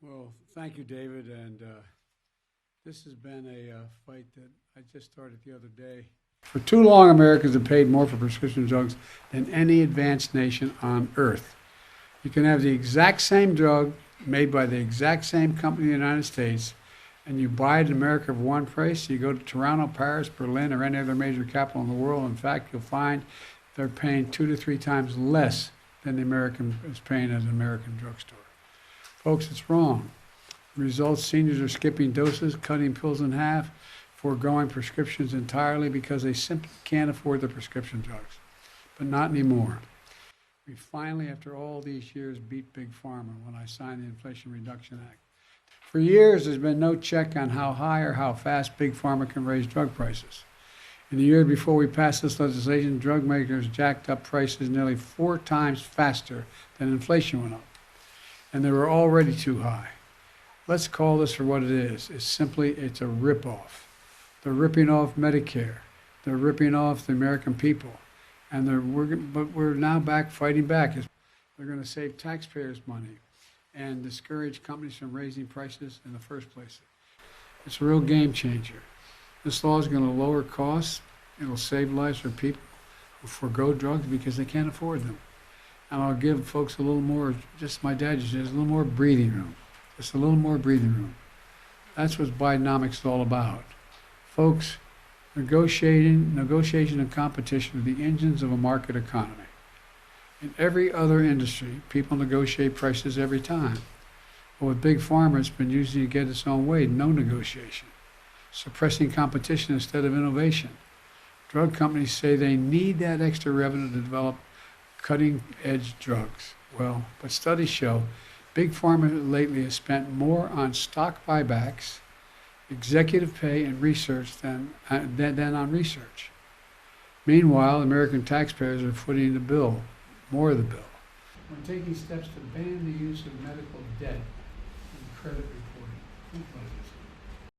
Well, thank you, David. And this has been a fight that I just started the other day. For too long, Americans have paid more for prescription drugs than any advanced nation on earth. You can have the exact same drug made by the exact same company in the United States, and you buy it in America for one price. You go to Toronto, Paris, Berlin, or any other major capital in the world. In fact, you'll find they're paying 2 to 3 times less than the American is paying at an American drugstore. Folks, it's wrong. The results, seniors are skipping doses, cutting pills in half, foregoing prescriptions entirely because they simply can't afford the prescription drugs. But not anymore. We finally, after all these years, beat Big Pharma when I signed the Inflation Reduction Act. For years, there's been no check on how high or how fast Big Pharma can raise drug prices. In the year before we passed this legislation, drug makers jacked up prices nearly 4 times faster than inflation went up. And they were already too high. Let's call this for what it is. It's a ripoff. They're ripping off Medicare. They're ripping off the American people. And but we're now fighting back. They're going to save taxpayers money and discourage companies from raising prices in the first place. It's a real game changer. This law is going to lower costs. It'll save lives for people who forego drugs because they can't afford them. And I'll give folks a little more, just my dad just says, a little more breathing room. Just a little more breathing room. That's what Bidenomics is all about. Folks, negotiation and competition are the engines of a market economy. In every other industry, people negotiate prices every time. But with Big Pharma, it's been using to get its own way, no negotiation. Suppressing competition instead of innovation. Drug companies say they need that extra revenue to develop cutting-edge drugs. Well, but studies show Big Pharma lately has spent more on stock buybacks, executive pay, and research than on research. Meanwhile, American taxpayers are footing the bill, more of the bill. We're taking steps to ban the use of medical debt in credit reporting.